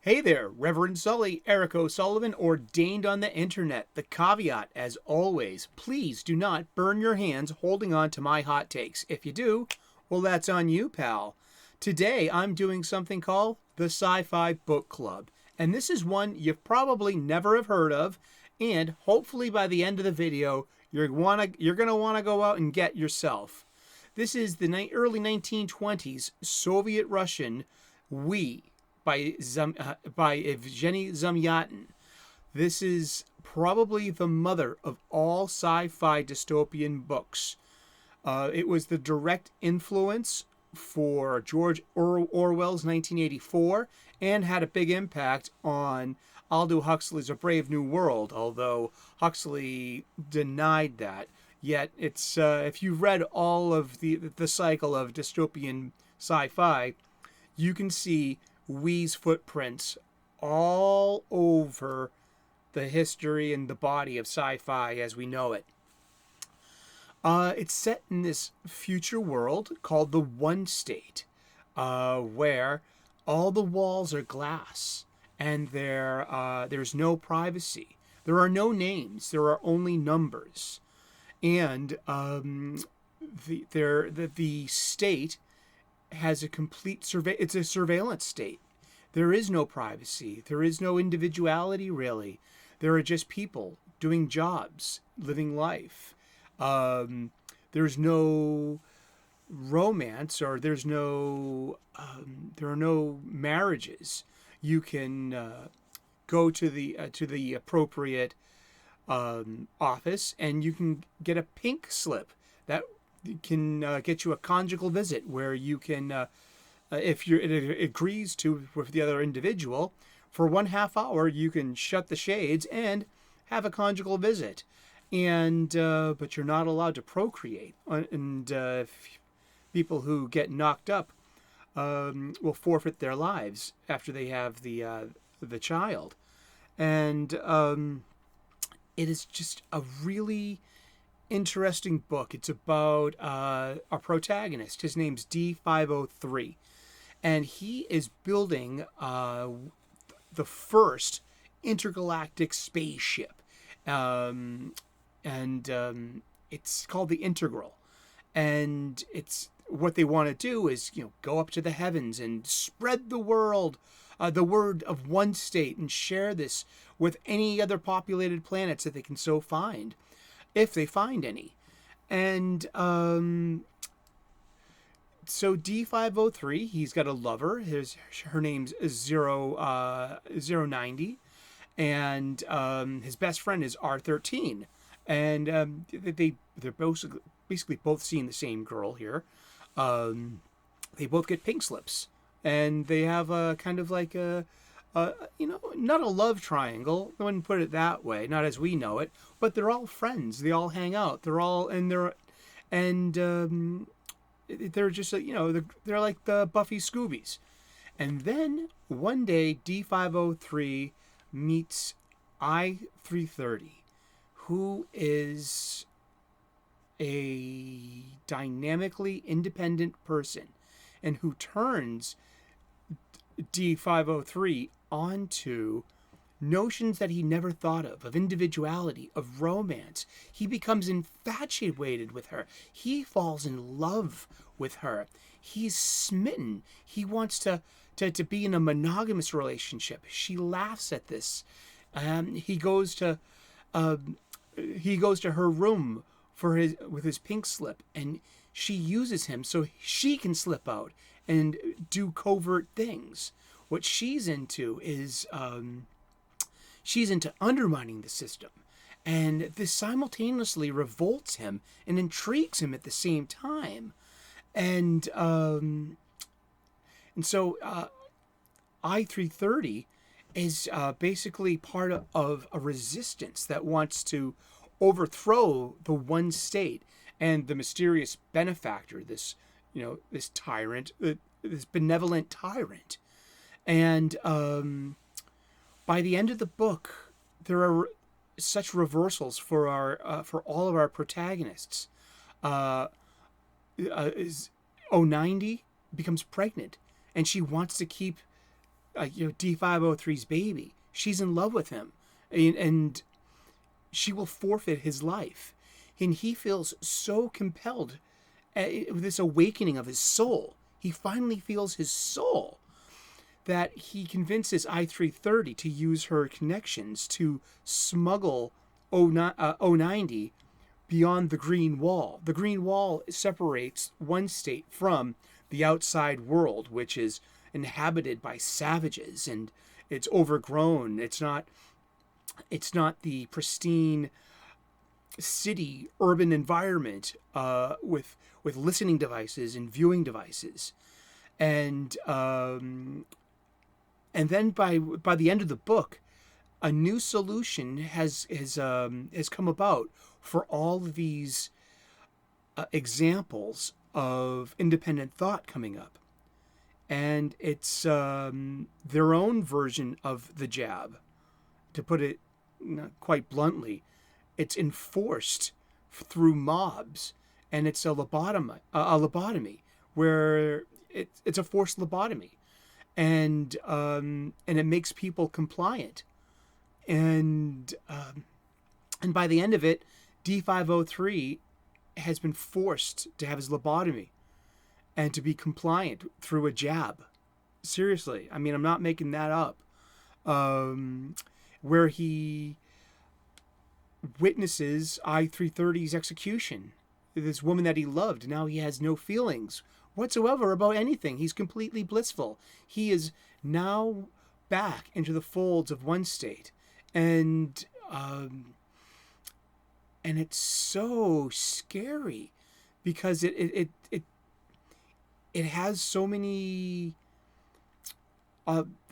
Hey there, Reverend Sully, Eric O'Sullivan, ordained on the internet. The caveat, as always, please do not burn your hands holding on to my hot takes. If you do, well, that's on you, pal. Today, I'm doing something called the Sci-Fi Book Club. And this is one you've probably never have heard of, and hopefully by the end of the video, you're going to want to go out and get yourself. This is the early 1920s Soviet-Russian We by Evgeny Zamyatin. This is probably the mother of all sci-fi dystopian books. It was the direct influence for George Orwell's 1984 and had a big impact on Aldous Huxley's A Brave New World, although Huxley denied that. Yet it's if you've read all of the cycle of dystopian sci-fi, you can see Wee's footprints all over the history and the body of sci-fi as we know it. It's set in this future world called the One State, where all the walls are glass and there's no privacy. There are no names. There are only numbers, and the state has a complete it's a surveillance state. There is no privacy. There is no individuality, really. There are just people doing jobs, living life. There's no romance, or there are no marriages. You can go to the appropriate office, and you can get a pink slip that can get you a conjugal visit, where you can, if it agrees to with the other individual, for 1/2 hour you can shut the shades and have a conjugal visit, and but you're not allowed to procreate, and people who get knocked up will forfeit their lives after they have the child, and it is just a really interesting book. It's about our protagonist. His name's D503, and he is building the first intergalactic spaceship, and it's called the Integral. And it's what they want to do is go up to the heavens and spread the word of One State, and share this with any other populated planets that they can so find, if they find any. And so D503, he's got a lover. Her name's 090, and his best friend is R13, and they're basically both seeing the same girl here. They both get pink slips, and they have a kind of like not a love triangle. I wouldn't put it that way, not as we know it. But they're all friends. They all hang out. They're just they're like the Buffy Scoobies. And then one day D503 meets I330, who is a dynamically independent person, and who turns D503 onto notions that he never thought of individuality, of romance. He becomes infatuated with her. He falls in love with her. He's smitten. He wants to be in a monogamous relationship. She laughs at this. He goes to her room with his pink slip, and she uses him so she can slip out and do covert things. What she's into is she's into undermining the system, and this simultaneously revolts him and intrigues him at the same time. And so I330 is basically part of a resistance that wants to overthrow the One State and the mysterious benefactor, this tyrant, this benevolent tyrant. And by the end of the book, there are such reversals for all of our protagonists. 090 becomes pregnant, and she wants to keep D503's baby. She's in love with him, and she will forfeit his life. And he feels so compelled with this awakening of his soul. He finally feels his soul, that he convinces I-330 to use her connections to smuggle 090 beyond the Green Wall. The Green Wall separates one state from the outside world, which is inhabited by savages, and it's overgrown. It's not the pristine city urban environment with listening devices and viewing devices, and then by the end of the book, a new solution has come about for all of these examples of independent thought coming up, and it's their own version of the jab. To put it quite bluntly, it's enforced through mobs, and it's a lobotomy where it's a forced lobotomy, and it makes people compliant, and by the end of it, D503 has been forced to have his lobotomy and to be compliant through a jab. Seriously, I mean, I'm not making that up. Where he witnesses I-330's execution. This woman that he loved, now he has no feelings whatsoever about anything. He's completely blissful. He is now back into the folds of one state, and it's so scary because it has so many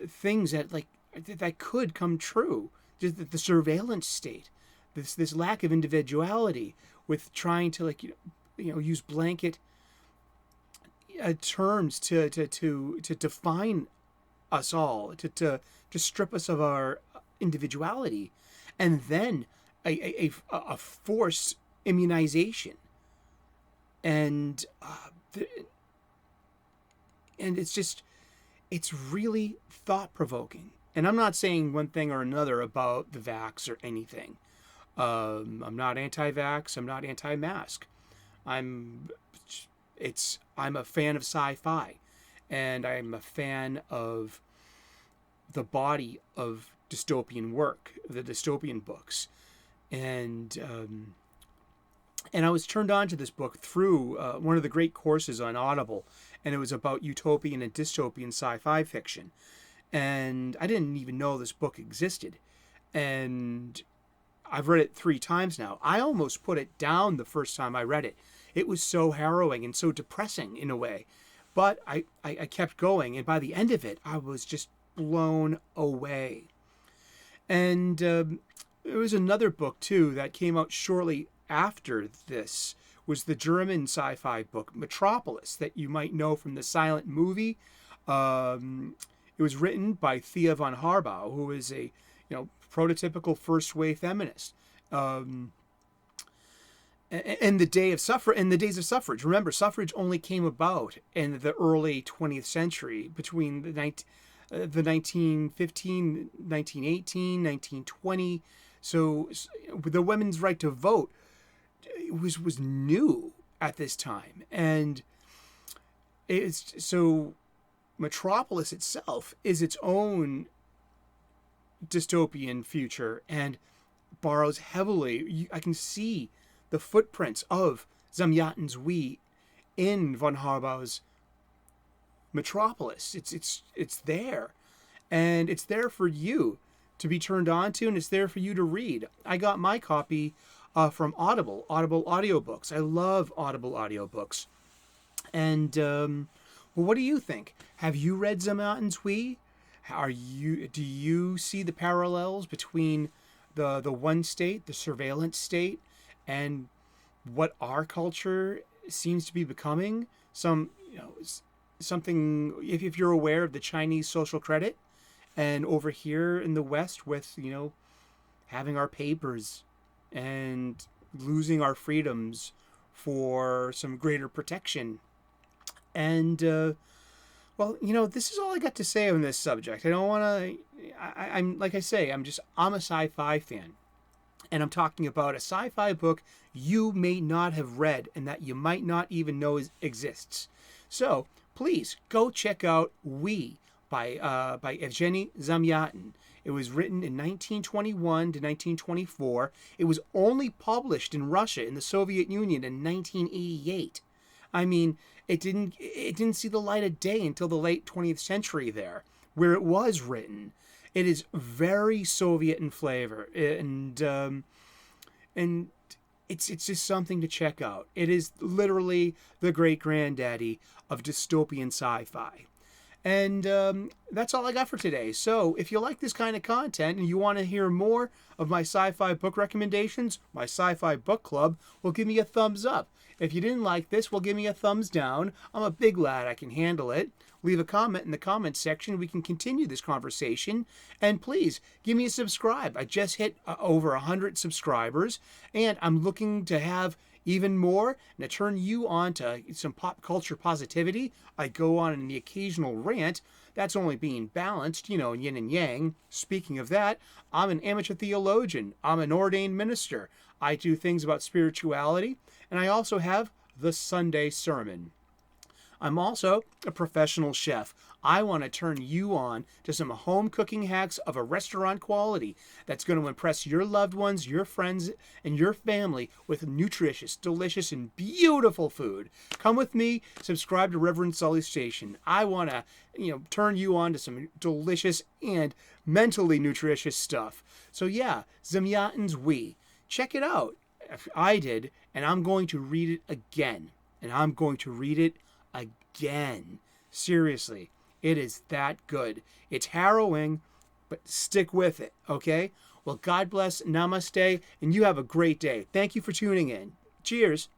things that could come true. Just the surveillance state, this lack of individuality, with trying to use blanket terms to define us all, to strip us of our individuality, and then a forced immunization, and it's really thought-provoking. And I'm not saying one thing or another about the vax or anything. I'm not anti-vax. I'm not anti-mask. I'm a fan of sci-fi, and I'm a fan of the body of dystopian work, the dystopian books, and I was turned on to this book through one of the great courses on Audible, and it was about utopian and dystopian sci-fi fiction. And I didn't even know this book existed. And I've read it 3 times now. I almost put it down the first time I read it. It was so harrowing and so depressing in a way. But I kept going. And by the end of it, I was just blown away. And there was another book, too, that came out shortly after this. Was the German sci-fi book Metropolis, that you might know from the silent movie. It was written by Thea von Harbou, who is a prototypical first-wave feminist. In the days of suffrage. Remember, suffrage only came about in the early 20th century, between the 1915, 1918, 1920. So the women's right to vote was new at this time, and it's so. Metropolis itself is its own dystopian future and borrows heavily. I can see the footprints of Zamyatin's we in von Harbou's Metropolis. It's there, and it's there for you to be turned on to, and it's there for you to read. I got my copy from Audible audiobooks. I love Audible audiobooks, and well, what do you think? Have you read Zamyatin's We? Do you see the parallels between the one state, the surveillance state, and what our culture seems to be becoming? Something. If you're aware of the Chinese social credit, and over here in the West with having our papers and losing our freedoms for some greater protection. And Well, this is all I got to say on this subject. I don't want to. I'm like I say, I'm a sci-fi fan, and I'm talking about a sci-fi book you may not have read and that you might not even know exists. So please go check out We by Evgeny Zamyatin. It was written in 1921 to 1924. It was only published in Russia in the Soviet Union in 1988. I mean, it didn't see the light of day until the late 20th century there, where it was written. It is very Soviet in flavor, and it's just something to check out. It is literally the great-granddaddy of dystopian sci-fi. And that's all I got for today. So if you like this kind of content and you want to hear more of my sci-fi book recommendations, my sci-fi book club, well, give me a thumbs up. If you didn't like this, well, give me a thumbs down. I'm a big lad. I can handle it. Leave a comment in the comments section. We can continue this conversation. And please, give me a subscribe. I just hit over 100 subscribers, and I'm looking to have even more and to turn you on to some pop culture positivity. I go on in the occasional rant. That's only being balanced, yin and yang. Speaking of that, I'm an amateur theologian. I'm an ordained minister. I do things about spirituality, and I also have the Sunday sermon. I'm also a professional chef. I want to turn you on to some home cooking hacks of a restaurant quality that's going to impress your loved ones, your friends, and your family with nutritious, delicious, and beautiful food. Come with me, subscribe to Reverend Sully's station. I want to, turn you on to some delicious and mentally nutritious stuff. So yeah, Zamyatin's We. Check it out. I did, and I'm going to read it again. And I'm going to read it again. Seriously, it is that good. It's harrowing, but stick with it, okay? Well, God bless, namaste, and you have a great day. Thank you for tuning in. Cheers.